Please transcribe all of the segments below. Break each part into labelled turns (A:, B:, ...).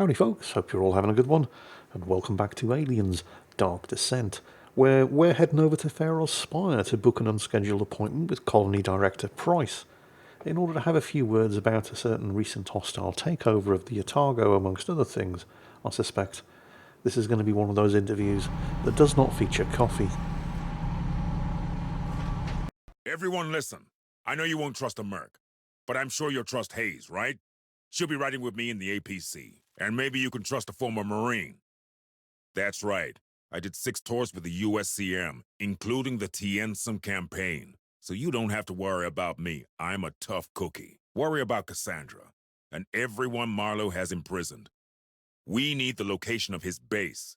A: Howdy folks, hope you're all having a good one, and welcome back to Aliens Dark Descent, where we're heading over to Pharos Spire to book an unscheduled appointment with Colony Director Pryce, in order to have a few words about a certain recent hostile takeover of the Otago, amongst other things. I suspect this is going to be one of those interviews that does not feature coffee.
B: Everyone listen. I know you won't trust a merc, but I'm sure you'll trust Hayes, right? She'll be riding with me in the APC, and maybe you can trust a former Marine. That's right. I did 6 tours with the USCM, including the Tiensum campaign. So you don't have to worry about me. I'm a tough cookie. Worry about Cassandra, and everyone Marlowe has imprisoned. We need the location of his base,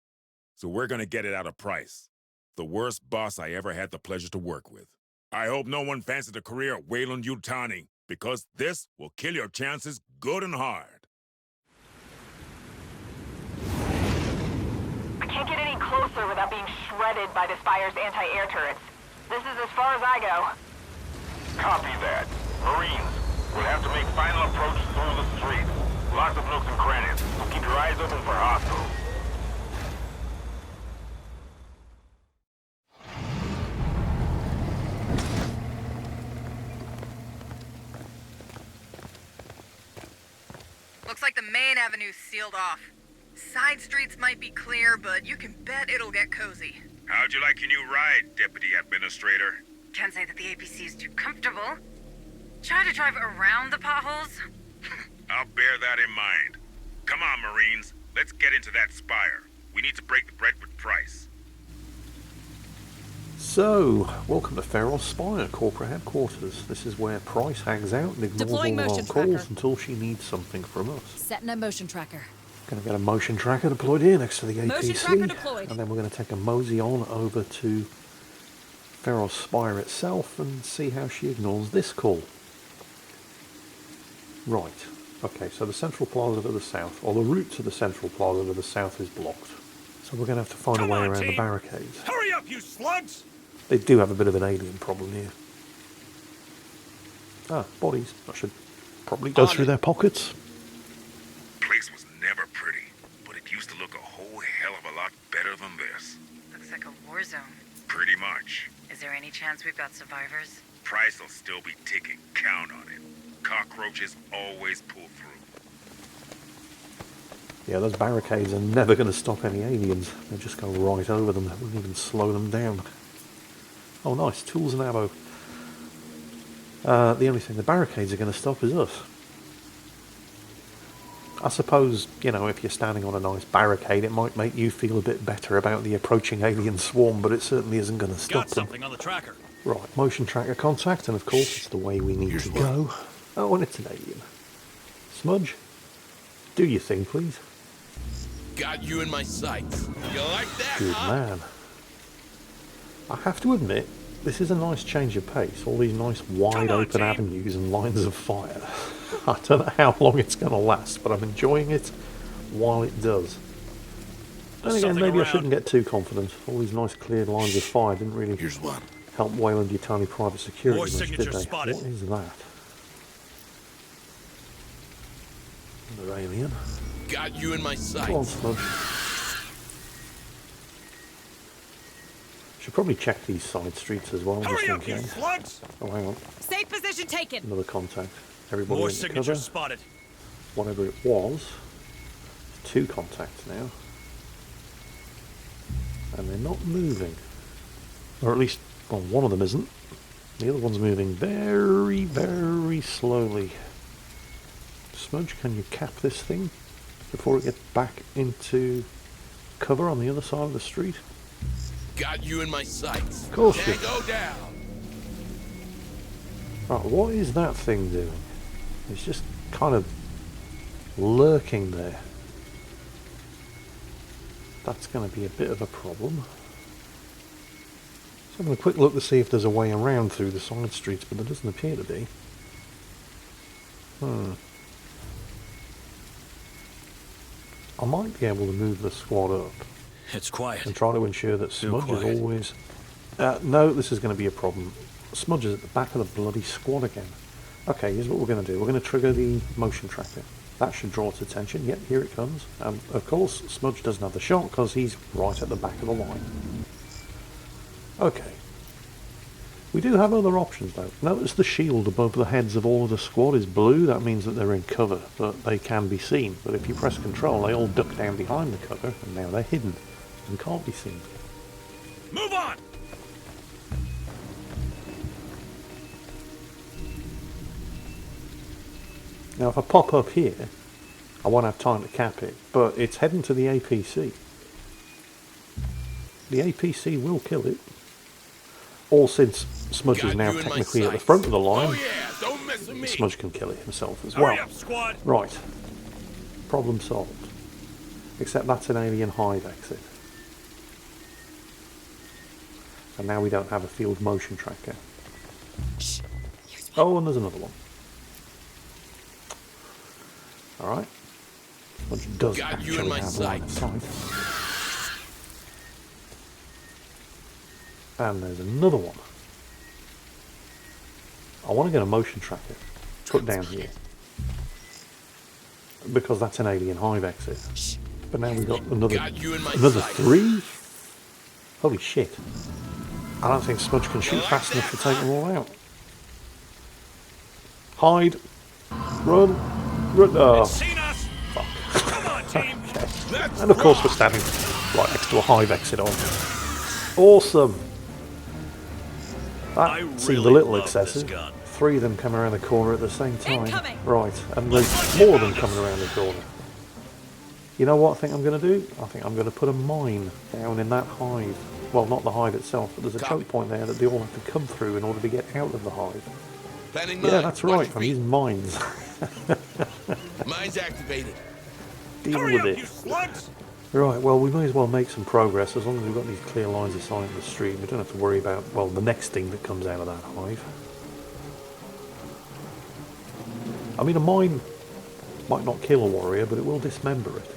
B: so we're gonna get it out of Pryce, the worst boss I ever had the pleasure to work with. I hope no one fancies a career at Weyland-Yutani, because this will kill your chances good and hard.
C: I can't get any closer without being shredded by the Spire's anti-air turrets. This is as far as I go.
D: Copy that. Marines, we'll have to make final approach through the street. Lots of nooks and crannies, so keep your eyes open for hostiles.
E: Looks like the main avenue's sealed off. Side streets might be clear, but you can bet it'll get cozy.
B: How'd you like your new ride, Deputy Administrator?
E: Can't say that the APC is too comfortable. Try to drive around the potholes.
B: I'll bear that in mind. Come on, Marines. Let's get into that spire. We need to break the bread with Pryce.
A: So, welcome to Pharos Spire, corporate headquarters. This is where Pryce hangs out and ignores
F: Deploying
A: all of our
F: motion
A: calls
F: tracker.
A: until she needs something from us.
F: Setting a motion tracker.
A: Going to get a motion tracker deployed here next to the
F: Motion
A: APC,
F: tracker deployed.
A: and then we're going to take a mosey on over to Pharos Spire itself and see how she ignores this call. Right, okay, so the central plaza to the south, or the route to the central plaza to the south is blocked. So we're going to have to find a way around the barricades.
B: Hurry up, you slugs!
A: They do have a bit of an alien problem here. Ah, bodies. I should probably go through their pockets.
B: Place was never pretty, but it used to look a whole hell of a lot better than this.
E: Looks like a war zone.
B: Pretty much.
E: Is there any chance we've got survivors?
B: Price will still be ticking. Count on it. Cockroaches always pull through.
A: Yeah, those barricades are never going to stop any aliens. They just go right over them. They wouldn't even slow them down. Oh, nice. Tools and ammo. The only thing the barricades are going to stop is us. I suppose, you know, if you're standing on a nice barricade, it might make you feel a bit better about the approaching alien swarm, but it certainly isn't going to stop them.
G: Got something on the tracker.
A: Right, motion tracker contact, and of course it's the way we need to go. Oh, and it's an alien. Smudge, do your thing, please.
G: Got you in my sights. You like that,
A: Good man. I have to admit, this is a nice change of pace. All these nice wide open avenues and lines of fire. I don't know how long it's going to last, but I'm enjoying it while it does. And again, maybe I shouldn't get too confident. All these nice cleared lines of fire didn't really help Weyland-Yutani private security
G: More
A: much, did
G: signatures
A: they?
G: spotted.
A: What is that? Another alien.
G: Got you in my
A: Come on,
G: sights.
A: Smudge. Should probably check these side streets as well, just in case.
B: slugs!
A: Oh, hang on.
F: Safe position taken.
A: Another contact. Everybody
G: More
A: into cover.
G: signatures spotted.
A: Whatever it was. 2 contacts now. And they're not moving. Or at least, well, one of them isn't. The other one's moving very, very slowly. Smudge, can you cap this thing before it gets back into cover on the other side of the street?
G: Got you in my sights.
A: Of course you
G: Tango down.
A: Right, what is that thing doing? It's just kind of lurking there. That's going to be a bit of a problem. Just having a quick look to see if there's a way around through the side streets, but there doesn't appear to be. I might be able to move the squad up
G: It's quiet.
A: and try to ensure that
G: Too
A: Smudge is
G: quiet.
A: always... no, this is going to be a problem. Smudge is at the back of the bloody squad again. Okay, here's what we're going to do. We're going to trigger the motion tracker. That should draw its attention. Yep, here it comes. And of course, Smudge doesn't have the shot because he's right at the back of the line. Okay. We do have other options though. Notice the shield above the heads of all of the squad is blue. That means that they're in cover, but they can be seen. But if you press control, they all duck down behind the cover, and now they're hidden and can't be seen.
B: Move on!
A: Now if I pop up here, I won't have time to cap it, but it's heading to the APC. The APC will kill it. All since Smudge is now technically at the front of the line,
G: Oh yeah, don't mess with me.
A: Smudge can kill it himself as
B: Hurry
A: well.
B: up, squad!
A: Right. Problem solved. Except that's an alien hive exit. And now we don't have a field motion tracker. Oh, and there's another one. Alright. Smudge does
G: Got you
A: actually
G: in my
A: have line of sight. And there's another one. I want to get a motion tracker put down here. Because that's an alien hive exit. But now we've got another
G: sight.
A: 3? Holy shit. I don't think Smudge can shoot fast enough to take them all out. Hide. Run. Run. Oh,
B: Seen us!
A: fuck.
B: Come on, team!
A: Okay. And of course we're standing right next to a hive exit on. Awesome. That seemed a little excessive. 3 of them come around the corner at the same time.
F: Incoming.
A: Right, and there's more of them coming around the corner. You know what I think I'm going to do? I think I'm going to put a mine down in that hive. Well, not the hive itself, but there's a choke point there that they all have to come through in order to get out of the hive. Yeah, that's right, I'm using mines.
G: Mine's activated.
A: Deal
B: Hurry
A: with
B: up,
A: it.
B: you slugs!
A: Right, well, we may as well make some progress as long as we've got these clear lines of sight in the street. We don't have to worry about, well, the next thing that comes out of that hive. I mean, a mine might not kill a warrior, but it will dismember it.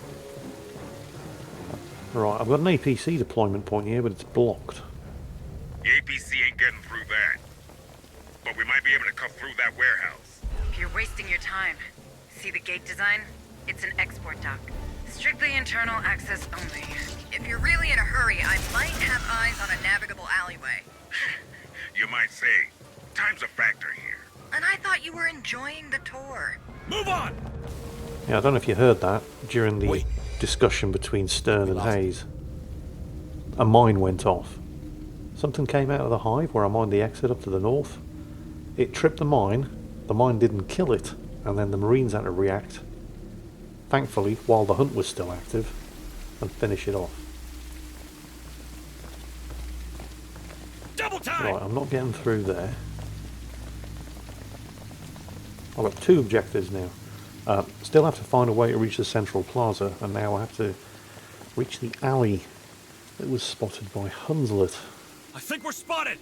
A: Right, I've got an APC deployment point here, but it's blocked.
B: The APC ain't getting through that. But we might be able to cut through that warehouse.
E: You're wasting your time. See the gate design? It's an export dock. Strictly internal access only. If you're really in a hurry, I might have eyes on a navigable alleyway.
B: You might say, time's a factor here.
E: And I thought you were enjoying the tour.
B: Move on!
A: Yeah, I don't know if you heard that during the
G: Wait.
A: discussion between Stern and Hayes. A mine went off. Something came out of the hive where I mined the exit up to the north. It tripped the mine didn't kill it, and then the Marines had to react, thankfully, while the hunt was still active, and finish it off.
B: Double time!
A: Right, I'm not getting through there. I've got 2 objectives now. Still have to find a way to reach the central plaza, and now I have to reach the alley that was spotted by Hunslet.
B: I think we're spotted!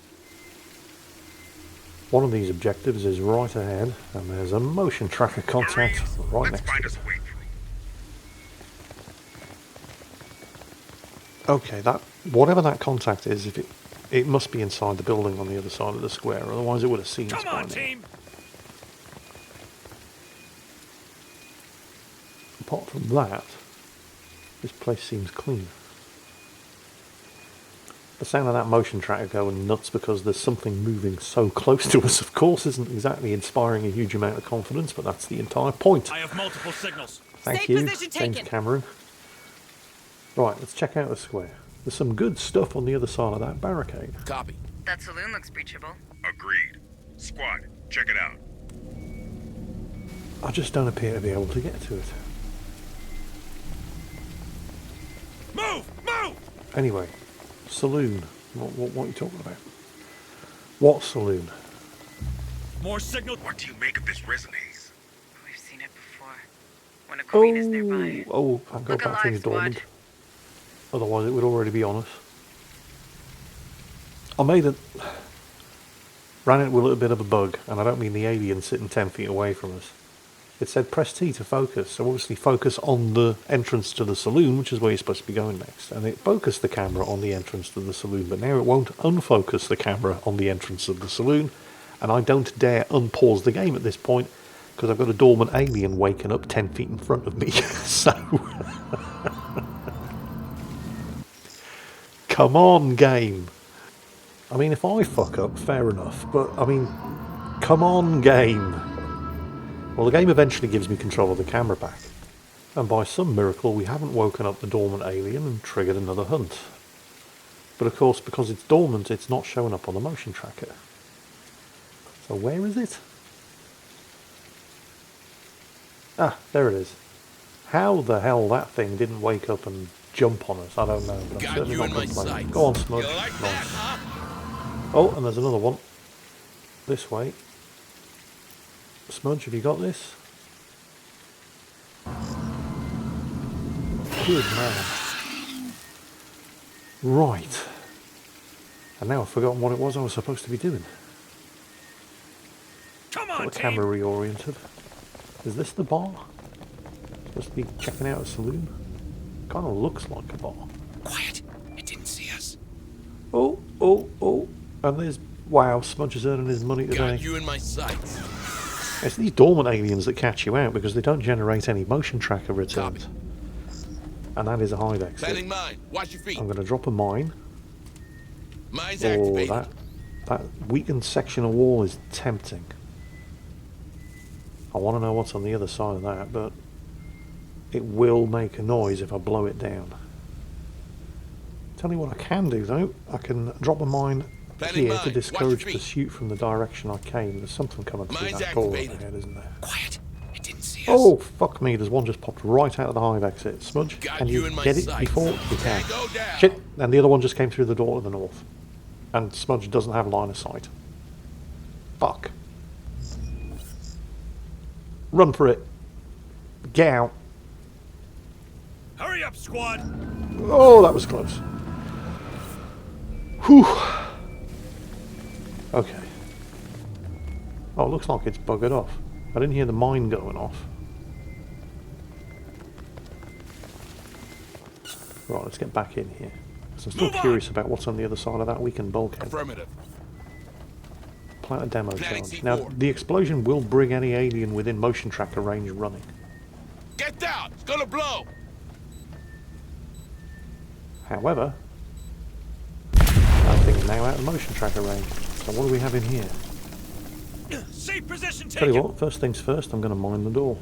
A: One of these objectives is right ahead, and there's a motion tracker contact right
B: Let's
A: next
B: find
A: to
B: us
A: it.
B: a way through.
A: Okay, that whatever that contact is, if it must be inside the building on the other side of the square, otherwise it would have seen us
B: Come
A: by
B: on,
A: now.
B: team!
A: Apart from that, this place seems clean. The sound of that motion tracker going nuts because there's something moving so close to us, of course, isn't exactly inspiring a huge amount of confidence, but that's the entire point.
B: I have multiple signals.
A: Thank
F: Safe
A: you,
F: position
A: James
F: taken.
A: Cameron. Right, let's check out the square. There's some good stuff on the other side of that barricade.
G: Copy.
E: That saloon looks breachable.
B: Agreed. Squad, check it out.
A: I just don't appear to be able to get to it.
B: Move! Move!
A: Anyway, saloon. What are you talking about? What saloon?
B: More signal. What do you make of this resonates?
E: We've seen it before. When a queen is nearby.
A: Oh, thank God
E: Look
A: that thing's
E: alive, squad.
A: dormant. Otherwise it would already be on us. I made it. Ran into a little bit of a bug, and I don't mean the alien sitting 10 feet away from us. It said press T to focus, so obviously focus on the entrance to the saloon, which is where you're supposed to be going next. And it focused the camera on the entrance to the saloon, but now it won't unfocus the camera on the entrance of the saloon, and I don't dare unpause the game at this point, because I've got a dormant alien waking up 10 feet in front of me. So, come on, game. I mean, if I fuck up, fair enough, but I mean, come on, game. Well, the game eventually gives me control of the camera back, and by some miracle we haven't woken up the dormant alien and triggered another hunt. But of course, because it's dormant, it's not showing up on the motion tracker. So where is it? Ah, there it is. How the hell that thing didn't wake up and jump on us, I don't know. But I'm
G: Got
A: certainly
G: you
A: not
G: in my
A: complaining.
G: sights.
A: Go on, Smudge.
G: You like
A: Nice.
G: that, huh?
A: Oh, and there's another one. This way. Smudge, have you got this? Good man. Right. And now I've forgotten what it was I was supposed to be doing.
D: Come
A: Got
D: on,
A: the camera reoriented. Is this the bar? Supposed to be checking out a saloon? Kind of looks like a bar.
G: Quiet. It didn't see us.
A: Oh, oh, oh. And there's... Wow, Smudge is earning his money today.
G: Got you in my sights.
A: It's these dormant aliens that catch you out because they don't generate any motion tracker returns. And that is a hive exit.
G: Planning mine. Watch your feet.
A: I'm going to drop a mine.
G: Mine's
A: Oh,
G: activated.
A: that weakened section of wall is tempting. I want to know what's on the other side of that, but it will make a noise if I blow it down. Tell you what I can do though, I can drop a mine
G: Planning
A: here
G: mine.
A: to
G: Watch
A: discourage
G: your feet.
A: pursuit from the direction I came. There's something coming through
G: Mine's
A: that door
G: activated.
A: overhead, isn't there?
G: Quiet. It didn't see us.
A: Oh, fuck me, there's one just popped right out of the hive exit. Smudge,
G: Got
A: can
G: you
A: you
G: in my
A: get it
G: sights.
A: before you can?
G: Tango down.
A: Shit, and the other one just came through the door to the north. And Smudge doesn't have line of sight. Fuck. Run for it. Get out.
D: Hurry up, squad!
A: Oh, that was close. Whew. Okay. Oh, it looks like it's buggered off. I didn't hear the mine going off. Right, let's get back in here. So I'm still
D: Move on.
A: curious about what's on the other side of that weakened bulkhead.
G: Affirmative.
A: Plant a demo
G: Planning
A: challenge.
G: C4.
A: Now, the explosion will bring any alien within motion tracker range running.
G: Get down. It's gonna blow.
A: However, that thing's now out of motion tracker range. So what do we have in here?
D: Safe position
A: Tell you
D: taken!
A: what, first things first, I'm going to mine the door.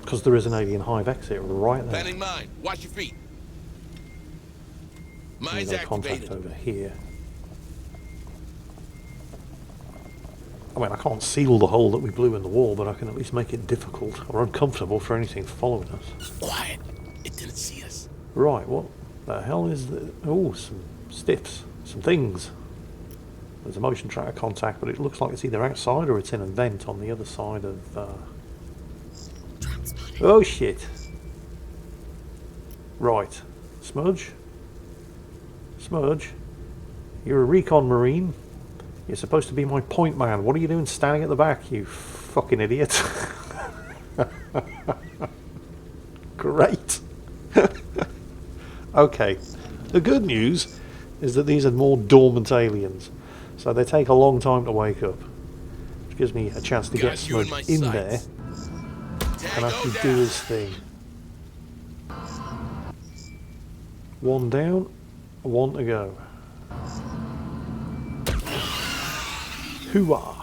A: Because there is an alien hive exit right there.
G: Planning mine. Watch your feet. Mine's
A: There's contact
G: activated.
A: over here. I mean, I can't seal the hole that we blew in the wall, but I can at least make it difficult or uncomfortable for anything following us.
G: Quiet. It didn't see us.
A: Right, what the hell is the... Oh, some stiffs, some things. There's a motion tracker contact, but it looks like it's either outside or it's in a vent on the other side of... Oh, shit. Right. Smudge? Smudge? You're a recon marine. You're supposed to be my point man. What are you doing standing at the back, you fucking idiot? Great. Okay. The good news is that these are more dormant aliens. So they take a long time to wake up. Which gives me a chance to get
G: Got you in
A: Smudge
G: my
A: in there
G: sights.
A: and
G: Tango
A: actually
G: down.
A: do his thing. One down, one to go. Hooah!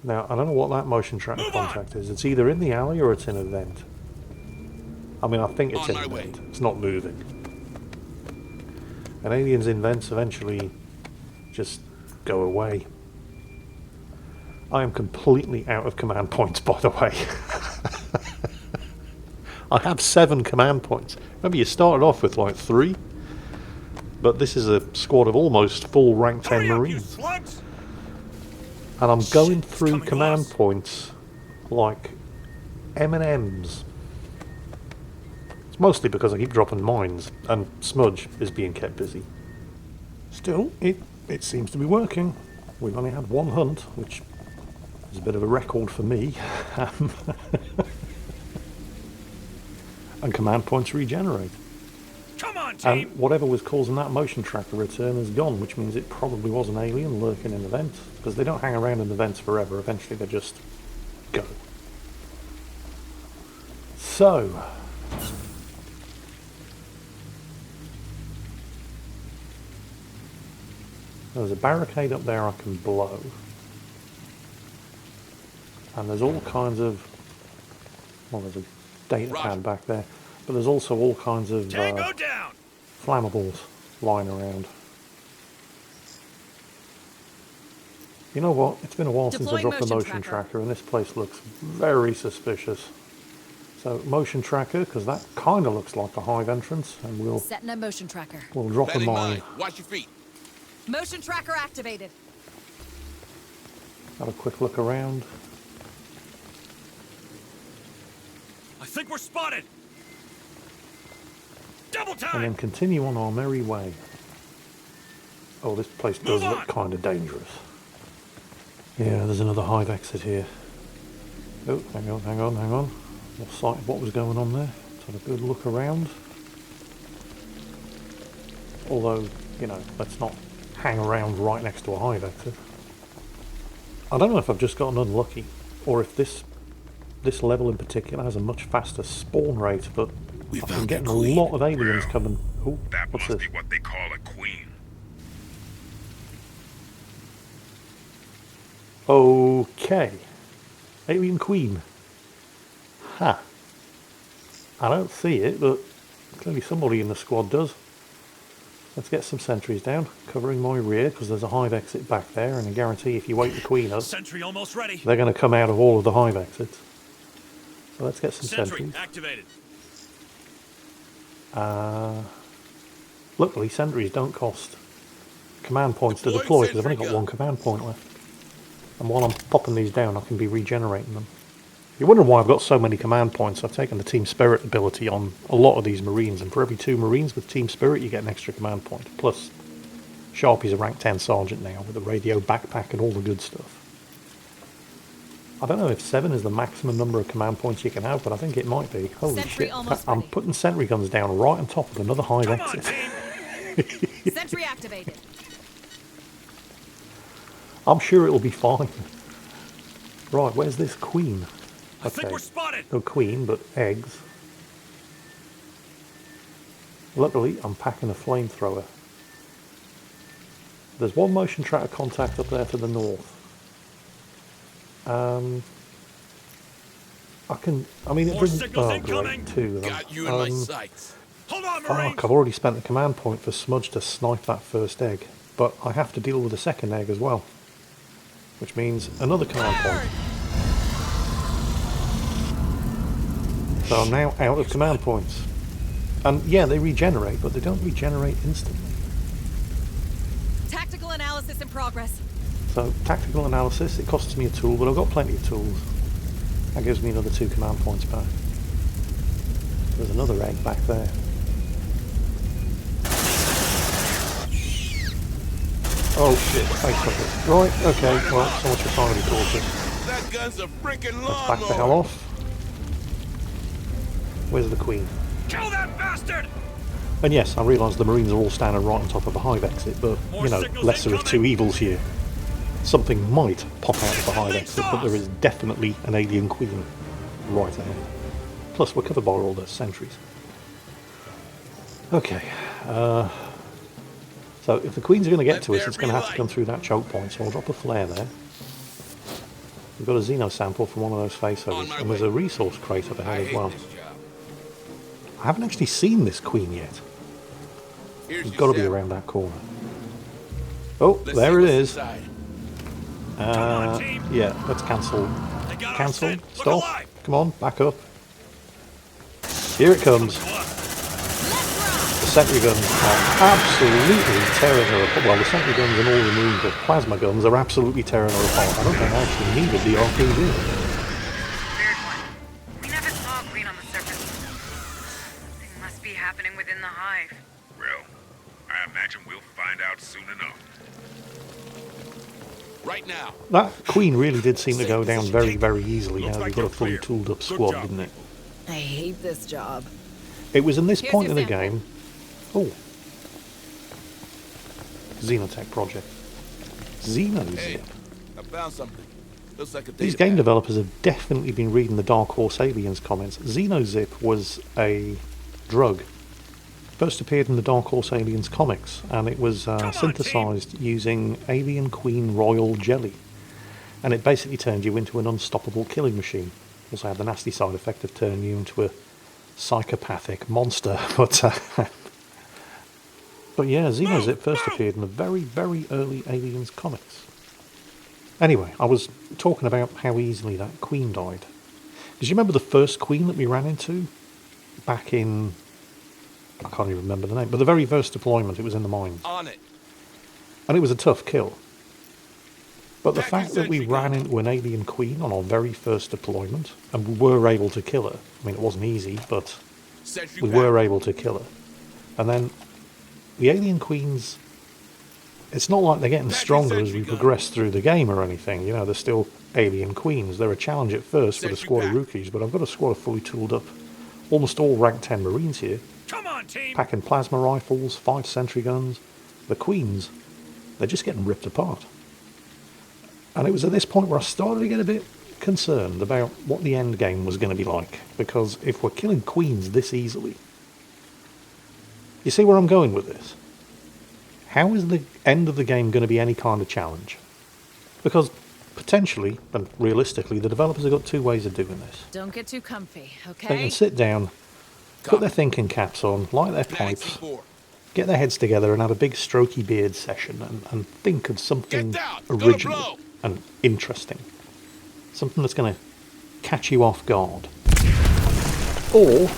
A: Now, I don't know what that motion tracker
D: Move on.
A: contact is. It's either in the alley or it's in a vent. I mean, I think it's
G: On
A: in
G: my
A: a
G: way.
A: vent. It's not moving. And aliens in vents eventually just go away. I am completely out of command points, by the way. I have 7 command points. Remember, you started off with like 3, but this is a squad of almost full rank 10
D: Hurry up, you
A: Marines,
D: slugs!
A: and I'm going
D: Shit, it's
A: through
D: coming
A: command
D: close.
A: points like M&Ms. It's mostly because I keep dropping mines, and Smudge is being kept busy. Still, it seems to be working. We've only had 1 hunt, which is a bit of a record for me. And command points regenerate.
D: Come on!
H: on, team!
A: And whatever was causing that motion tracker return is gone, which means it probably was an alien lurking in the vent, because they don't hang around in the vents forever. Eventually they just go. So, there's a barricade up there I can blow. And there's all kinds of, well, there's a data pad back there, but there's also all kinds of
H: Tango down!
A: flammables lying around. You know what? It's been a while since I
F: Deploying
A: dropped the
F: motion
A: motion
F: tracker.
A: tracker, and this place looks very suspicious. So motion tracker, because that kind of looks like a hive entrance, and we'll
F: Setting a motion tracker.
A: drop a
G: Planting
A: mine.
G: mine. Watch your feet.
F: Motion tracker activated.
A: Have a quick look around.
H: I think we're spotted! Double
A: And
H: time!
A: then continue on our merry way. Oh, this place does
H: Move
A: look
H: on.
A: kind of dangerous. Yeah, there's another hive exit here. Oh, hang on. Lost sight of what was going on there. Let's have a good look around. Although, you know, let's not hang around right next to a hive exit. I don't know if I've just gotten unlucky, or if this level in particular has a much faster spawn rate, but
B: We
A: I've been
B: found
A: getting
B: the
A: a
B: queen.
A: lot of aliens
B: Well,
A: coming. Oh,
B: That
A: what's
B: must
A: this?
B: be what they call a queen.
A: Okay. Alien Queen. Ha. I don't see it, but clearly somebody in the squad does. Let's get some sentries down, covering my rear, because there's a hive exit back there, and I guarantee if you wake the Queen up,
H: Sentry almost ready.
A: they're going to come out of all of the hive exits. So let's get some
H: Sentry
A: sentries.
H: activated.
A: Luckily, sentries don't cost command points to
G: Deploying
A: deploy, because I've
G: sentry
A: only got
G: gun.
A: one command point left. And while I'm popping these down, I can be regenerating them. You're wondering why I've got so many command points. I've taken the Team Spirit ability on a lot of these Marines, and for every 2 Marines with Team Spirit, you get an extra command point. Plus, Sharpie's a rank 10 Sergeant now, with a radio backpack and all the good stuff. I don't know if 7 is the maximum number of command points you can have, but I think it might be. Holy
F: Sentry
A: shit.
F: almost
A: I'm
F: ready.
A: putting sentry guns down right on top of another hive
H: Come on,
A: exit.
H: team!
F: Sentry activated.
A: I'm sure it'll be fine. Right, where's this queen?
H: I think we're spotted!
A: No queen, but eggs. Luckily, I'm packing a flamethrower. There's one motion tracker contact up there to the north. I mean, it
H: More
A: brings...
H: signals
A: Oh,
H: incoming.
A: great, 2 of them.
G: Got you in my sights.
H: Hold on, Marine!
A: Fuck, I've already spent the command point for Smudge to snipe that first egg. But I have to deal with the second egg as well. Which means another command point. So I'm now out of command points. And yeah, they regenerate, but they don't regenerate instantly.
F: Tactical analysis in progress.
A: So tactical analysis, it costs me a tool, but I've got plenty of tools. That gives me another 2 command points back. There's another egg back there. Oh shit, face of it. Right, okay, well, so much for trying to be cautious.
G: That gun's a freaking
A: Let's back the hell
G: lawnmower.
A: off. Where's the Queen?
H: Kill that bastard!
A: And yes, I realise the Marines are all standing right on top of a hive exit, but, you know, lesser of 2 evils here. Something might pop out of the hive exit, but there is definitely an alien Queen right ahead. Plus, we're covered by all those sentries. Okay, so if the Queen's going to get to us, it's going to have to come through that choke point, so I'll drop a flare there. We've got a Xeno sample from one of those faceovers, and there's a resource crate up
G: I
A: ahead as
G: hate
A: well.
G: this job.
A: I haven't actually seen this Queen yet.
G: Here's
A: It's
G: your
A: got to be
G: sample.
A: around that corner. Oh,
G: Let's
A: there
G: see
A: it
G: what's
A: is.
G: inside.
H: on, team.
A: Yeah, let's cancel.
H: They got our
A: Cancel.
H: scent. Look
A: Stop.
H: alive.
A: Come on, back up. Here it comes.
H: Go up.
A: The sentry guns are absolutely tearing her apart. Well, the sentry guns and all the Marines with plasma guns are absolutely tearing her apart. I don't think I actually needed the RPG.
E: Weird one. We never saw a queen on the surface. Something must be happening within the hive.
B: Well, I imagine we'll find out soon enough.
G: Right now.
A: That Queen really did seem to go down very, very easily now
B: Looks
A: that
B: like
A: we've got a
B: you're
A: fully
B: clear.
A: tooled up
B: Good
A: squad,
B: job.
A: didn't it?
F: I hate this job.
A: It was in this
F: Here's
A: point
F: your
A: in the
F: sample.
A: game Oh. Xenotech project. Xenozip.
G: Hey, I found something. Looks like a data
A: These game
G: pad.
A: developers have definitely been reading the Dark Horse Aliens comments. Xenozip was a drug. First appeared in the Dark Horse Aliens comics, and it was synthesized using Alien Queen Royal Jelly. And it basically turned you into an unstoppable killing machine. Also had the nasty side effect of turning you into a psychopathic monster. But yeah, Xenozip first appeared in the very, very early Aliens comics. Anyway, I was talking about how easily that queen died. Because you remember the first queen that we ran into back in... I can't even remember the name, but the very first deployment, it was in the mines.
G: On it.
A: And it was a tough kill. But the fact that we ran into an alien queen on our very first deployment, and we were able to kill her, I mean, it wasn't easy, but we were able to kill her. And then the alien queens, it's not like they're getting stronger as we progress through the game or anything. You know, they're still alien queens. They're a challenge at first with a squad of rookies, but I've got a squad of fully tooled up, almost all rank 10 Marines here.
H: Come on, team!
A: Packing plasma rifles, 5 sentry guns. The queens, they're just getting ripped apart. And it was at this point where I started to get a bit concerned about what the end game was going to be like. Because if we're killing queens this easily... You see where I'm going with this? How is the end of the game going to be any kind of challenge? Because potentially, and realistically, the developers have got 2 ways of doing this.
F: Don't get too comfy,
A: They can
F: okay?
A: sit down, put their thinking caps on, light their pipes, get their heads together and have a big strokey beard session and think of something original and interesting. Something that's going to catch you off guard. Or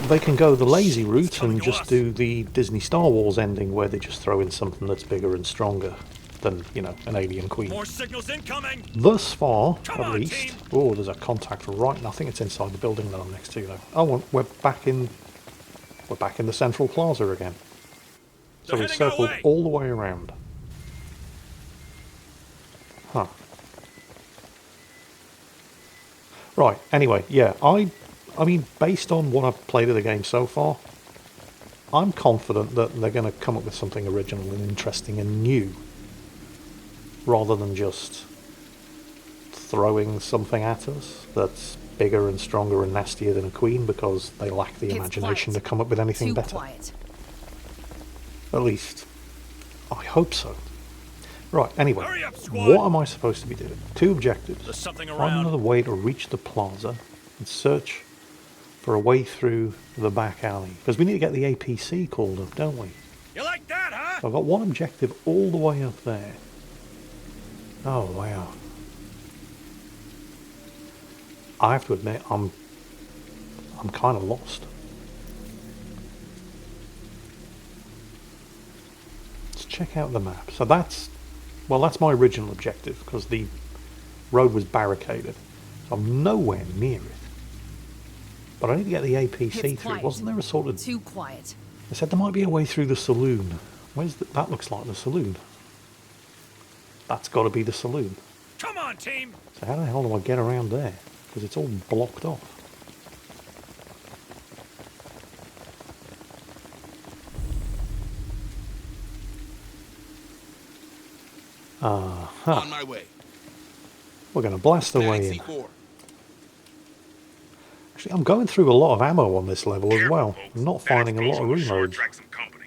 A: they can go the lazy route and just do the Disney Star Wars ending where they just throw in something that's bigger and stronger than, you know, an alien queen.
H: More signals incoming!
A: Thus far,
H: Come
A: at
H: on,
A: least.
H: team.
A: Oh, there's a contact right. I think it's inside the building that I'm next to, though. Oh, we're back in the central plaza again. So
H: They're
A: we
H: heading our
A: circled
H: way.
A: all the way around. Huh. Right. Anyway, yeah. I mean, based on what I've played of the game so far, I'm confident that they're going to come up with something original and interesting and new, rather than just throwing something at us that's bigger and stronger and nastier than a queen because they lack the
F: It's
A: imagination
F: quiet.
A: to come up with anything
F: Too
A: better.
F: quiet.
A: At least, I hope so. Right, anyway,
H: Hurry up, squad.
A: what am I supposed to be doing? 2 objectives.
H: There's something
A: Find
H: around.
A: another way to reach the plaza and search for a way through the back alley. Because we need to get the APC called up, don't we?
H: You like that, huh?
A: So I've got 1 objective all the way up there. Oh, wow. I have to admit, I'm kind of lost. Let's check out the map. So that's my original objective, because the road was barricaded. So I'm nowhere near it. But I need to get the APC
F: It's
A: through.
F: quiet.
A: Wasn't there a sort of...
F: Too quiet.
A: They said there might be a way through the saloon. That looks like the saloon. That's got to be the saloon.
H: Come on, team!
A: So how the hell do I get around there? Because it's all blocked off.
G: On my way.
A: We're going to blast our way in.
G: C4.
A: Actually, I'm going through a lot of ammo on this level as well.
D: Careful, folks.
A: I'm not
D: That
A: finding a lot of
D: explosion will sure
A: reloads.
D: attract some company.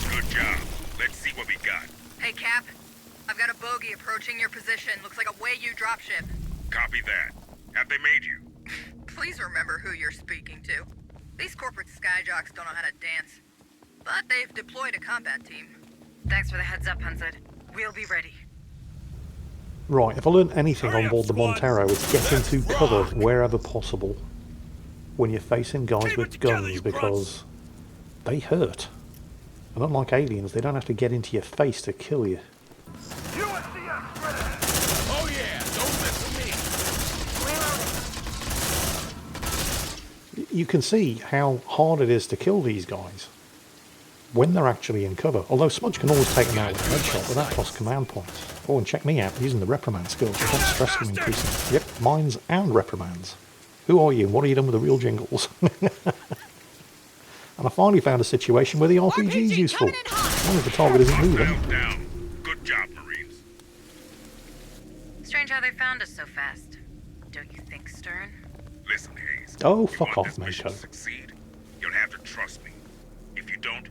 D: Good job. Let's see what we got.
E: Hey, Cap. I've got a bogey approaching your position. Looks like a Wei-Yu dropship.
D: Copy that. Have they made you?
E: Please remember who you're speaking to. These corporate skyjocks don't know how to dance. But they've deployed a combat team. Thanks for the heads up, Hunted. We'll be ready.
A: Right, if I learned anything
H: Hurry
A: on
H: up,
A: board the
H: squad.
A: Montero, it's get into cover wherever possible when you're facing guys
H: Keep it
A: with
H: together,
A: guns,
H: you
A: because they hurt. And unlike aliens, they don't have to get into your face to kill you.
G: Oh yeah, don't mess with me.
A: You can see how hard it is to kill these guys when they're actually in cover. Although Smudge can always take them out with a headshot, but that costs command points. Oh, and check me out using the reprimand skills. I don't stress them increasing. Yep, mines and reprimands. Who are you? And what have you done with the real Jingles? And I finally found a situation where the RPG is useful. As long as the target isn't moving.
B: Down. Good job, Marines.
E: Strange how they found us so fast. Don't you think, Stern?
B: Listen, Hayes.
A: Oh,
B: If you
A: fuck
B: want
A: off,
B: this mission
A: Mako.
B: to succeed, you'll have to trust me. If you don't,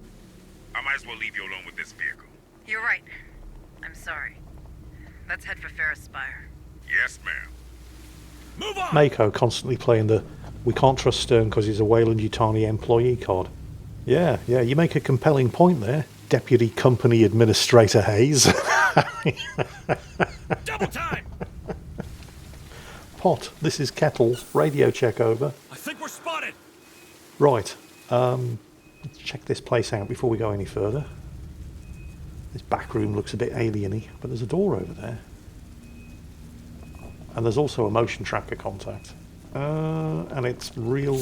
B: I might as well leave you alone with this vehicle.
E: You're right. I'm sorry. Let's head for Pharos Spire.
B: Yes, ma'am.
H: Move on!
A: Mako constantly playing the "we can't trust Stern because he's a Weyland-Yutani employee" card. Yeah, you make a compelling point there, Deputy Company Administrator Hayes.
H: Double time!
A: Pot, this is Kettle. Radio check over.
H: I think we're spotted!
A: Right, let's check this place out before we go any further. This back room looks a bit alien-y, but there's a door over there. And there's also a motion tracker contact. And it's real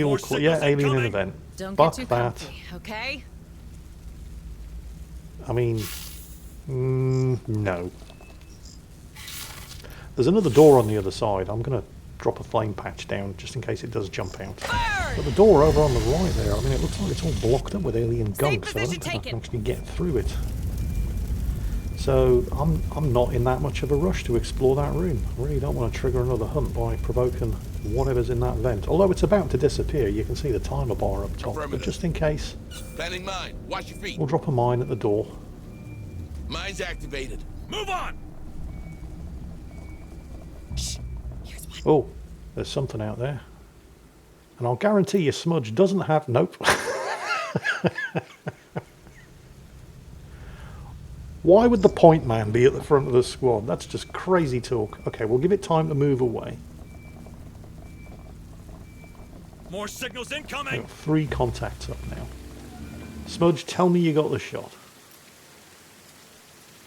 H: More
A: clear. Yeah,
H: signals
A: alien in
H: incoming.
A: event.
F: Don't
A: But
F: get too
A: that,
F: comfy, okay?
A: I mean, no. There's another door on the other side. I'm going to drop a flame patch down just in case it does jump out. But the door over on the right there, I mean, it looks like it's all blocked up with alien gunk, so I don't think I can actually get through it. So I'm not in that much of a rush to explore that room. I really don't want to trigger another hunt by provoking whatever's in that vent. Although it's about to disappear, you can see the timer bar up top. But just in case,
G: Planning mine. Watch your feet.
A: we'll drop a mine at the door.
G: Mine's activated.
H: Move on!
F: Here's one.
A: Oh, there's something out there. And I'll guarantee you Smudge doesn't have... Nope. Why would the point man be at the front of the squad? That's just crazy talk. Okay, we'll give it time to move away.
H: More signals
A: We've
H: incoming!
A: got 3 contacts up now. Smudge, tell me you got the shot.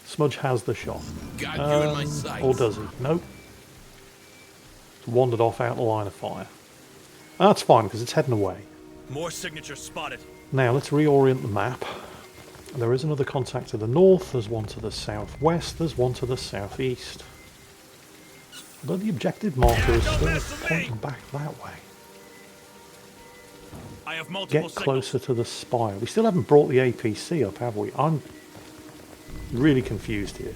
A: Smudge has the shot.
G: Got you in my sights.
A: Or does he? Nope. It's wandered off out the line of fire. That's fine, because it's heading away.
H: More signatures spotted.
A: Now, let's reorient the map. There is another contact to the north, there's one to the southwest, there's one to the southeast. But the objective marker is
H: don't
A: still
H: mess with me.
A: pointing back that way.
H: I have multiple
A: Get
H: signals.
A: closer to the spire. We still haven't brought the APC up, have we? I'm really confused here.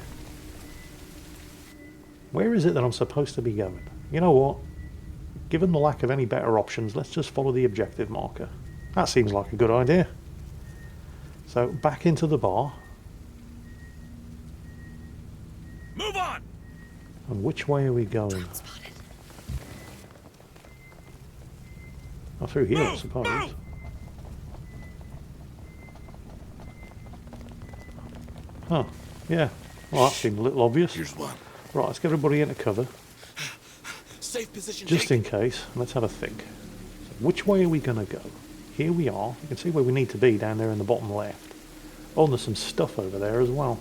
A: Where is it that I'm supposed to be going? You know what? Given the lack of any better options, let's just follow the objective marker. That seems like a good idea. So, back into the bar.
H: Move on!
A: And which way are we going?
F: Spotted.
A: Oh, through here, I
H: Move,
A: suppose.
H: move.
A: Huh, yeah. Well, that seemed a little obvious.
G: Here's one.
A: Right, let's get everybody into cover.
G: Safe position.
A: Just
G: taken.
A: in case. Let's have a think. So which way are we going to go? Here we are. You can see where we need to be down there in the bottom left. Oh, and there's some stuff over there as well.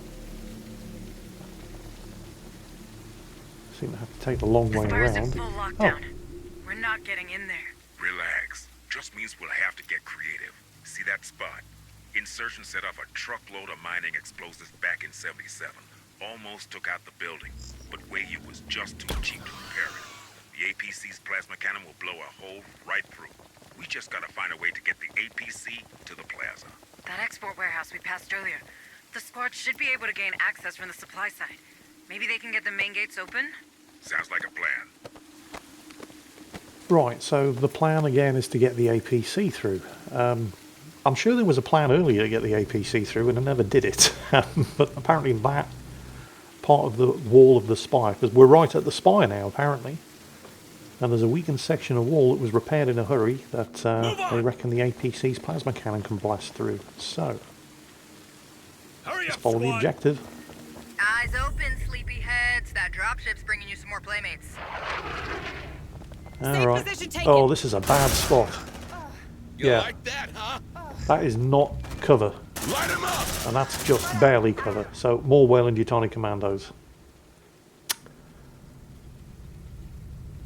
A: Seem to have to take the long
E: The
A: way
E: Spire's in
A: around.
E: full
A: Oh,
E: lockdown. We're not getting in there.
B: Relax. Just means we'll have to get creative. See that spot? Insurgents set off a truckload of mining explosives back in 77. Almost took out the building, but Wei-Yu was just too cheap to repair it. The APC's plasma cannon will blow a hole right through. We just gotta find a way to get the APC to the plaza.
E: That export warehouse we passed earlier. The squad should be able to gain access from the supply side. Maybe they can get the main gates open?
B: Sounds like a plan.
A: right, so the plan again is to get the APC through. I'm sure there was a plan earlier to get the APC through and I never did it. But apparently that part of the wall of the spire, because we're right at the spire now apparently, and there's a weakened section of wall that was repaired in a hurry that they reckon the APC's plasma cannon can blast through. So,
H: Hurry
A: let's
H: up,
A: follow the
H: squad!
A: objective.
E: Eyes open, sleepyheads. That dropship's bringing you some more playmates.
F: Safe
A: Alright.
F: position taken.
A: Oh, this is a bad spot.
G: You
A: Yeah.
G: like that, huh?
A: That is not cover,
G: Light him up.
A: and that's just barely cover. So, more Weyland-Yutani commandos.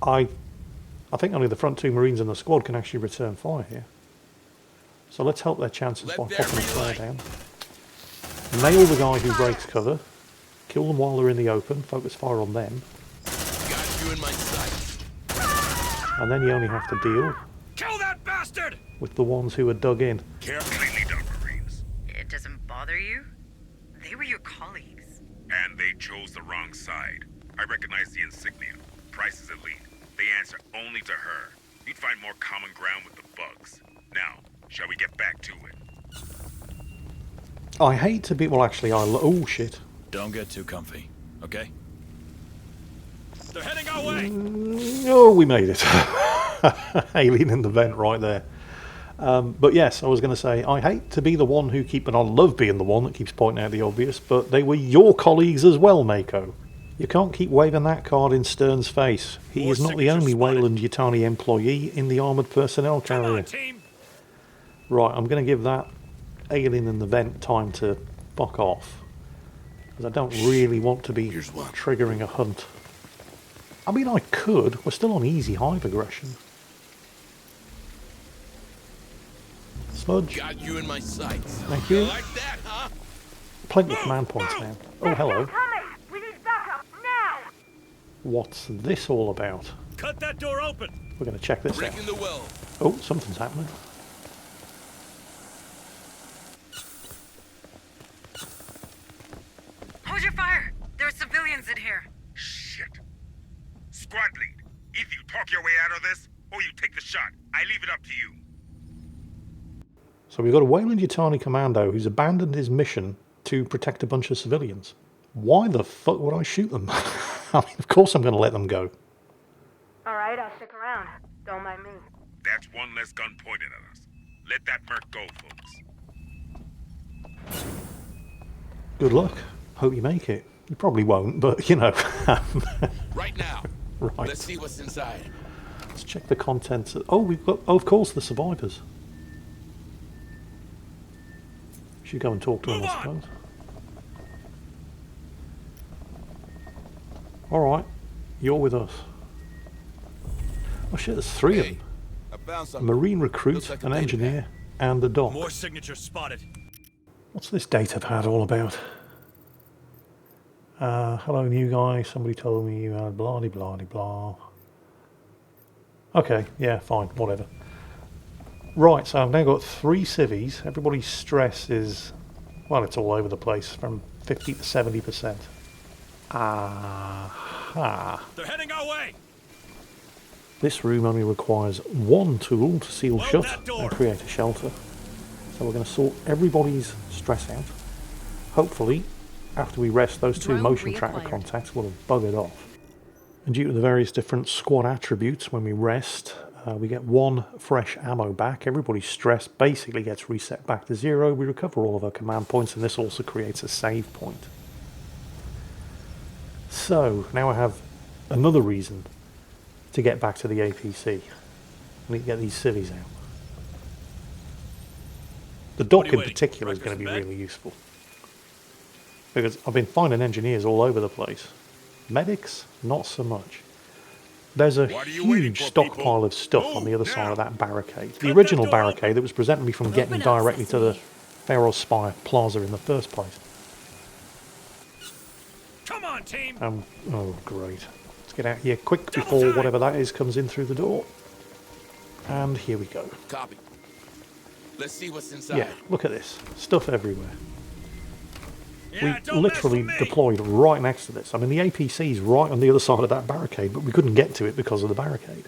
A: I think only the front 2 Marines in the squad can actually return fire here. So let's help their chances
G: Let
A: by
G: there
A: popping a
G: be
A: flare
G: light.
A: down. Nail the guy who breaks cover. Kill them while they're in the open. Focus fire on them.
G: Got you in my sights.
A: And then you only have to deal
H: Kill that bastard!
A: with the ones who are dug in.
B: Completely done, Marines.
E: It doesn't bother you? They were your colleagues.
B: And they chose the wrong side. I recognize the insignia. Pryce is elite. They answer only to her. You'd find more common ground with the bugs. Now, shall we get back to it?
A: I hate to be... Well, actually, oh, shit.
H: Don't get too comfy, okay? They're heading our way!
A: Oh, we made it. Alien in the vent right there. But yes, I was going to say, I hate to be the one who keep... And I love being the one that keeps pointing out the obvious, but they were your colleagues as well, Mako. You can't keep waving that card in Stern's face. He
H: More
A: is not the
H: signatures
A: only
H: spotted.
A: Weyland-Yutani employee in the armoured personnel
H: Come
A: carrier.
H: on, team!
A: Right, I'm going to give that alien in the vent time to fuck off. Because I don't really want to be
G: Here's one.
A: triggering a hunt. I mean, I could. We're still on easy hive aggression. Smudge,
G: Got you in my sights.
A: thank you.
G: Like that, huh?
A: Plenty of command points now. Oh, hello.
C: Coming! We need backup now!
A: What's this all about?
H: Cut that door open!
A: We're going to check this out.
G: Breaking the well.
A: Oh, something's happening.
E: Hold your fire! There are civilians in here.
B: Shit. Squad lead, either you talk your way out of this, or you take the shot. I leave it up to you.
A: So we've got a Weyland-Yutani commando who's abandoned his mission to protect a bunch of civilians. Why the fuck would I shoot them? I mean, of course I'm going to let them go.
C: Alright, I'll stick around. Don't mind me.
B: That's one less gun pointed at us. Let that merc go, folks.
A: Good luck. Hope you make it. You probably won't, but you know.
G: Right now.
A: Right.
G: Let's see what's inside.
A: Let's check the contents. Oh, we've got... Oh, of course, the survivors. Should go and talk to them, I suppose. Alright. You're with us. Oh shit, there's three of
G: Hey,
A: them.
G: I found
A: A
G: something.
A: marine recruit,
G: Looks like a
A: an
G: data
A: engineer, and a doc.
H: More signatures spotted.
A: What's this data pad all about? Hello, new guy. Somebody told me you had blah de blah de blah. Okay, yeah, fine, whatever. Right, so I've now got 3 civvies. Everybody's stress is, well, it's all over the place, from 50 to 70%. Aha.
H: They're heading our way!
A: This room only requires 1 tool to seal
H: Load
A: shut
H: that door.
A: and create a shelter. So we're going to sort everybody's stress out. Hopefully, after we rest, those 2
F: Drone
A: motion tracker
F: reacquired.
A: contacts will have buggered off. And due to the various different squad attributes, when we rest, we get 1 fresh ammo back. Everybody's stress basically gets reset back to 0. We recover all of our command points, and this also creates a save point. So, now I have another reason to get back to the APC. I need to get these civvies out. The
H: What
A: dock
H: are you
A: in
H: waiting?
A: particular is going
H: Breakfast
A: to be
H: in bed?
A: really useful. Because I've been finding engineers all over the place. Medics, not so much. There's a
B: What are you waiting
A: huge
B: for,
A: stockpile
B: people?
A: of stuff on the
B: Move
A: other side
B: now.
A: of that barricade. The
H: Cut
A: original
H: that door
A: barricade that was preventing me from getting
F: Open up,
A: directly to the
F: Sesame.
A: Pharos Spire plaza in the first place.
H: Come on, team!
A: Oh, great. Let's get out here quick
H: Double
A: before
H: time.
A: whatever that is comes in through the door. And here we go.
G: Copy. Let's see what's inside.
A: Yeah, look at this. Stuff everywhere.
H: Yeah,
A: We
H: don't mess
A: literally
H: with me.
A: deployed right next to this. I mean, the APC's right on the other side of that barricade, but we couldn't get to it because of the barricade.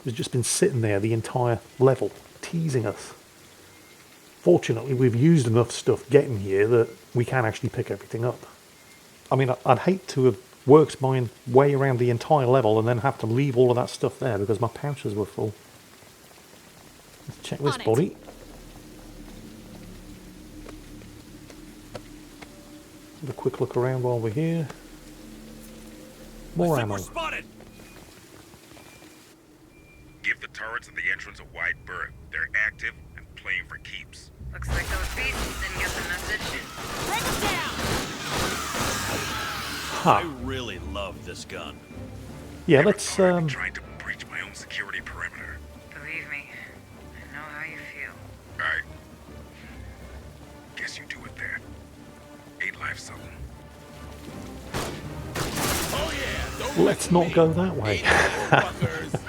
A: It's just been sitting there the entire level, teasing us. Fortunately, we've used enough stuff getting here that we can actually pick everything up. I mean, I'd hate to have worked my way around the entire level and then have to leave all of that stuff there because my pouches were full. Let's check this
F: On it.
A: body. Have a quick look around while we're here. More
H: I think
A: ammo.
H: we're spotted!
B: Give the turrets at the entrance a wide berth. They're active and playing for keeps.
E: Looks like those beasts didn't get the message.
F: Break them down!
H: I
A: Ha.
H: really love this gun.
A: Yeah,
B: Never
A: let's
B: thought I'd be trying to breach my own security perimeter.
E: Believe me, I know how you feel.
B: I guess you do it there. 8 lives something.
G: Oh yeah. Don't
A: let's
G: mess
A: not
G: with
A: go
G: me.
A: that way.
G: Fuckers.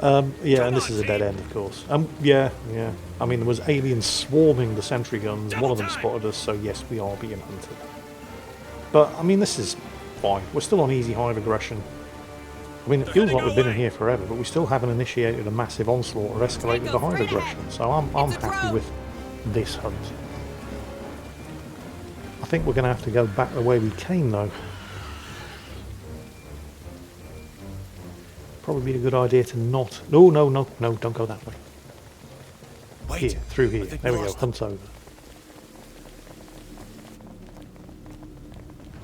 A: Yeah, and this is a dead end, of course. Yeah. I mean, there was aliens swarming the sentry guns. One of them spotted us, so yes, we are being hunted. But, I mean, this is fine. We're still on easy hive aggression. I mean, it feels like we've been in here forever, but we still haven't initiated a massive onslaught or escalated the hive aggression. So I'm happy with this hunt. I think we're going to have to go back the way we came, though. Probably be a good idea to not... No, don't go that way.
H: Wait,
A: Here, through here.
H: I think
A: There we go,
H: lost
A: hunt over.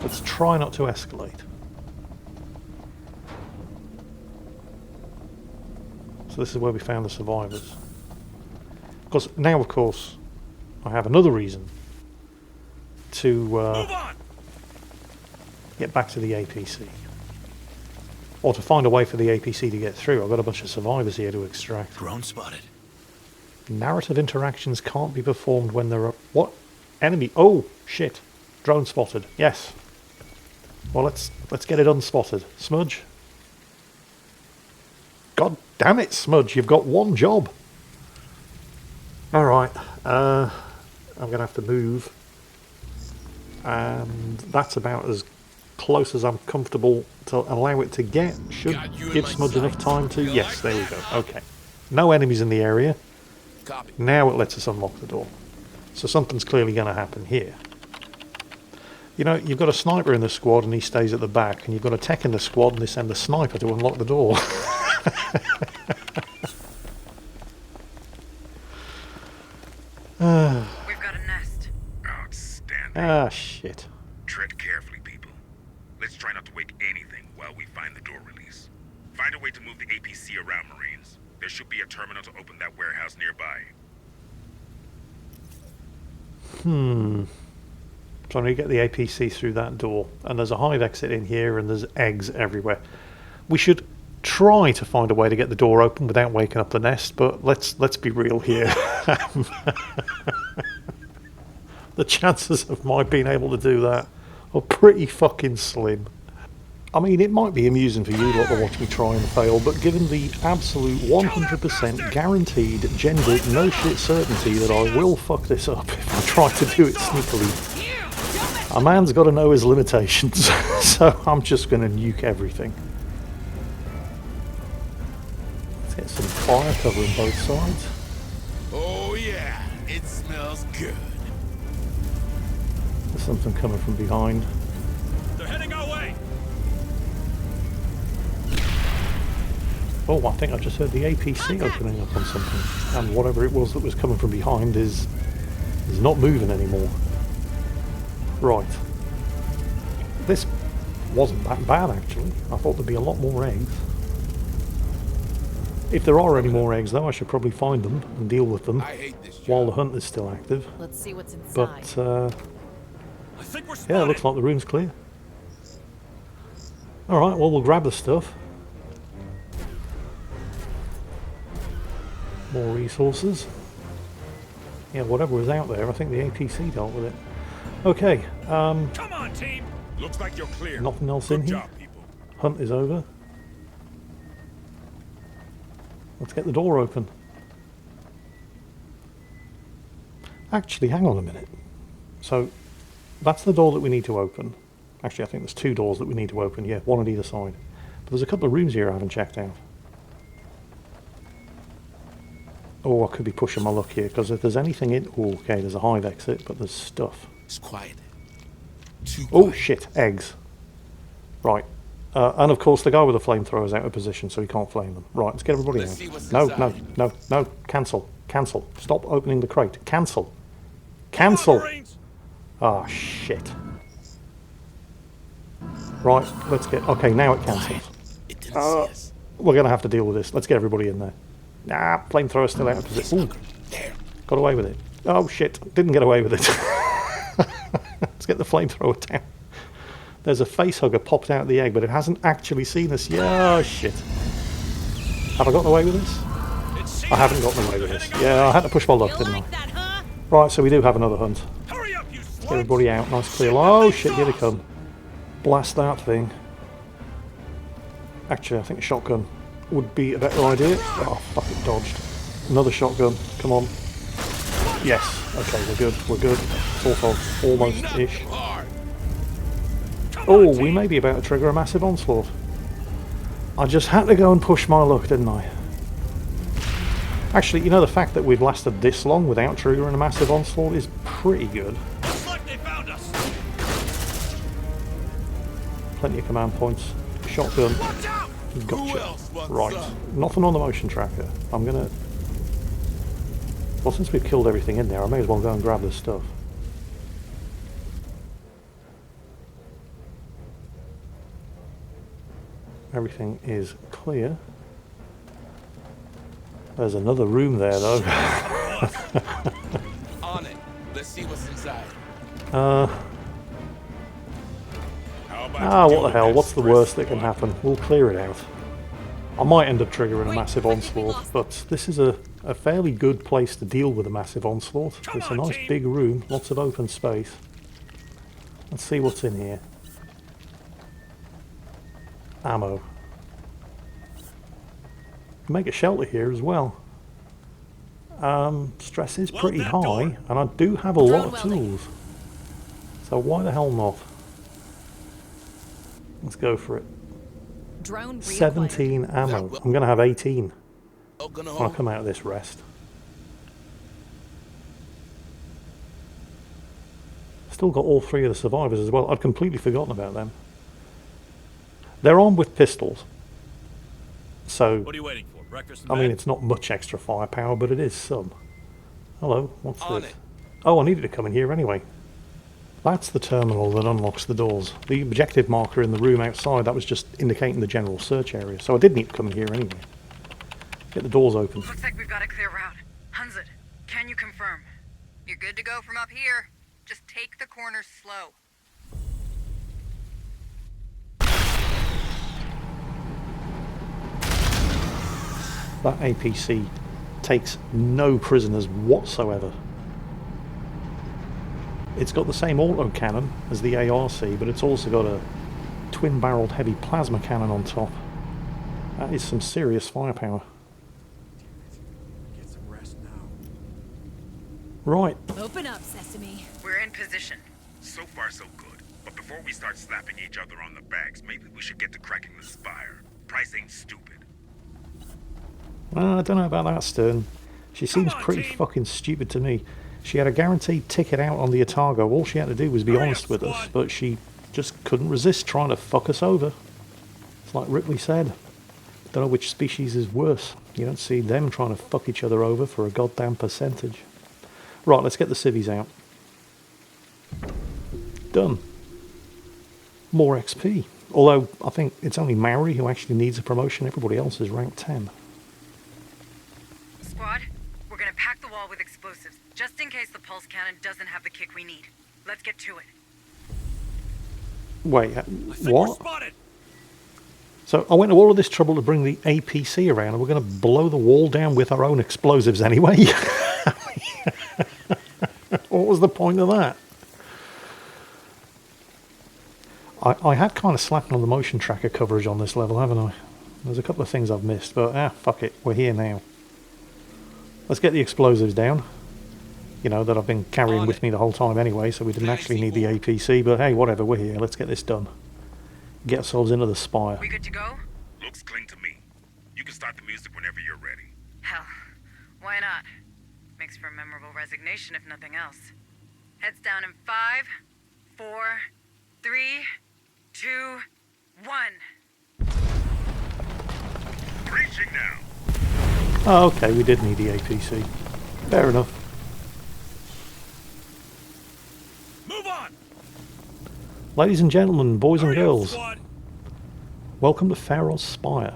A: Let's try not to escalate. So this is where we found the survivors. Because now, of course, I have another reason to get back to the APC. Or to find a way for the APC to get through. I've got a bunch of survivors here to extract.
H: Drone spotted.
A: Narrative interactions can't be performed when there are... What? Enemy? Oh, shit. Drone spotted. Yes. Well, let's get it unspotted. Smudge. God damn it, Smudge. You've got one job. Alright. I'm going to have to move. And that's about as close as I'm comfortable to allow it to get. Should give Smudge enough time to... Yes, there we go. Okay. No enemies in the area.
G: Copy.
A: Now it lets us unlock the door. So something's clearly going to happen here. You know, you've got a sniper in the squad and he stays at the back, and you've got a tech in the squad and they send the sniper to unlock the door.
E: We've got a nest.
B: Outstanding.
A: Ah, shit.
B: Tread carefully, people. Let's try not to wake anything while we find the door release. Find a way to move the APC around, Marines. There should be a terminal to open that warehouse nearby.
A: Trying to get the APC through that door. And there's a hive exit in here and there's eggs everywhere. We should try to find a way to get the door open without waking up the nest, but let's be real here. The chances of my being able to do that are pretty fucking slim. I mean, it might be amusing for you lot to watch me try and fail, but given the absolute 100% guaranteed, gendered, no shit certainty that I will fuck this up if I try to do it sneakily, a man's got to know his limitations, so I'm just going to nuke everything. Let's get some fire covering both sides.
G: Oh yeah, it smells good.
A: There's something coming from behind.
H: They're heading our way.
A: Oh, I think I just heard the APC opening up on something, and whatever it was that was coming from behind is not moving anymore. Right. This wasn't that bad, actually. I thought there'd be a lot more eggs. If there are any more eggs, though, I should probably find them and deal with them
G: I hate this job.
A: while the hunt is still active.
F: Let's see what's inside.
A: But,
H: I think we're
A: yeah,
H: spotted.
A: it looks like the room's clear. Alright, well, we'll grab the stuff. More resources. Yeah, whatever was out there, I think the APC dealt with it. Okay,
H: Come on, team.
B: Looks like you're clear.
A: nothing else
B: Good
A: in here.
B: job, people.
A: Hunt is over. Let's get the door open. Actually, hang on a minute. So, that's the door that we need to open. Actually, I think there's two doors that we need to open. Yeah, one on either side. But there's a couple of rooms here I haven't checked out. Oh, I could be pushing my luck here, because if there's anything in... Oh, okay, there's a hive exit, but there's stuff.
G: It's quiet. Too
A: Oh,
G: quiet.
A: shit, eggs. Right. And of course, the guy with the flamethrower is out of position, so he can't flame them. Right, let's get everybody
G: Let's
A: out.
G: see what's
A: No,
G: inside.
A: no. Cancel. Cancel. Stop opening the crate. Cancel. Cancel.
H: Marines.
A: Ah, shit. Right, let's get... Okay, now it cancels.
G: It didn't see us.
A: We're going to have to deal with this. Let's get everybody in there. Nah, flamethrower's still out of position. Ooh,
G: There.
A: got away with it. Oh, shit. Didn't get away with it. Let's get the flamethrower down. There's a facehugger popped out of the egg, but it hasn't actually seen us. Yeah, oh, shit. Have I gotten away with this? I haven't gotten away with this. Yeah, I had to push my luck,
F: You
A: didn't I?
F: like that, huh?
A: Right, so we do have another hunt.
H: Hurry up, you
A: Get everybody out. Nice clear. Oh, shit, here they come. Blast that thing. Actually, I think a shotgun would be a better idea. Oh, fuck it, dodged. Another shotgun. Come on. Yes. Okay, we're good. We're good. Sort of. Almost-ish. Oh, we may be about to trigger a massive onslaught. I just had to go and push my luck, didn't I? Actually, you know, the fact that we've lasted this long without triggering a massive onslaught is pretty good.
H: Looks like they found us.
A: Plenty of command points. Shotgun.
H: Watch out!
A: Gotcha. Right. Nothing on the motion tracker. I'm gonna... Well, since we've killed everything in there, I may as well go and grab this stuff. Everything is clear. There's another room there, though.
G: On it. Let's see what's inside.
A: What the hell? What's the worst that can happen? We'll clear it out. I might end up triggering a massive onslaught, but this is a fairly good place to deal with a massive onslaught. It's a nice big room, lots of open space. Let's see what's in here. Ammo. Make a shelter here as well. Stress is pretty high, and I do have a lot of tools. So why the hell not? Let's go for it.
F: Drone
A: 17 ammo. I'm going to have 18 when I come out of this rest. Still got all 3 of the survivors as well. I'd completely forgotten about them. They're armed with pistols. So,
H: What are you waiting for? Breakfast?
A: I mean, it's not much extra firepower, but it is some. Hello, what's
G: On
A: this?
G: it.
A: Oh, I needed to come in here anyway. That's the terminal that unlocks the doors. The objective marker in the room outside, that was just indicating the general search area. So I did need to come in here anyway. Get the doors open.
E: Looks like we've got a clear route. Hunzit, can you confirm? You're good to go from up here. Just take the corners slow.
A: That APC takes no prisoners whatsoever. It's got the same autocannon as the ARC, but it's also got a twin-barreled heavy plasma cannon on top. That is some serious firepower.
H: Get some rest now.
A: Right.
F: Open up, Sesame.
E: We're in position.
B: So far, so good. But before we start slapping each other on the backs, maybe we should get to cracking the spire. Pryce ain't stupid.
A: Well, I don't know about that, Stern. She seems pretty fucking stupid to me. She had a guaranteed ticket out on the Otago. All she had to do was be honest with us, but she just couldn't resist trying to fuck us over. It's like Ripley said. Don't know which species is worse. You don't see them trying to fuck each other over for a goddamn percentage. Right, let's get the civvies out. Done. More XP. Although, I think it's only Maori who actually needs a promotion. Everybody else is rank 10.
E: Squad, we're gonna pack the wall with explosives, just in case the pulse cannon doesn't have the kick we need. Let's get to it.
A: Wait,
H: I think
A: what?
H: We're spotted.
A: So I went to all of this trouble to bring the APC around, and we're going to blow the wall down with our own explosives anyway? What was the point of that? I had kind of slacked on the motion tracker coverage on this level, haven't I? There's a couple of things I've missed, but fuck it, we're here now. Let's get the explosives down. You know, that I've been carrying with me the whole time anyway, so we didn't actually need the APC, but hey, whatever, we're here, let's get this done. Get ourselves into the spire.
E: We good to go?
B: Looks clean to me. You can start the music whenever you're ready.
E: Hell, why not? Makes for a memorable resignation if nothing else. Heads down in 5, 4, 3, 2, 1.
B: Reaching now.
A: Oh, okay, we did need the APC. Fair enough.
H: Move on.
A: Ladies and gentlemen, boys and
H: Hurry up,
A: girls,
H: squad.
A: welcome to Pharos Spire.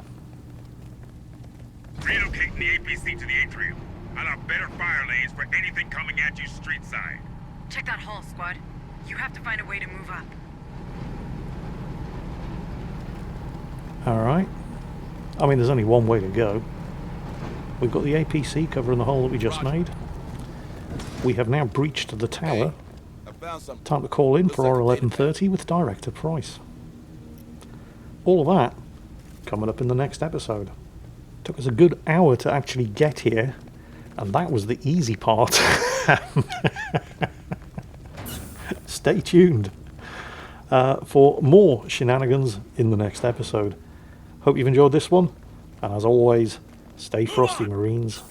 B: Relocating the APC to the atrium. I'll have better fire lanes for anything coming at you street side.
E: Check that hall, squad. You have to find a way to move up.
A: Alright. I mean, there's only one way to go. We've got the APC covering the hole that we just made. We have now breached the tower.
G: I found something.
A: Time to call in for our 11:30 with Director Pryce. All of that coming up in the next episode. Took us a good hour to actually get here, and that was the easy part. Stay tuned for more shenanigans in the next episode. Hope you've enjoyed this one, and as always, stay frosty, Marines.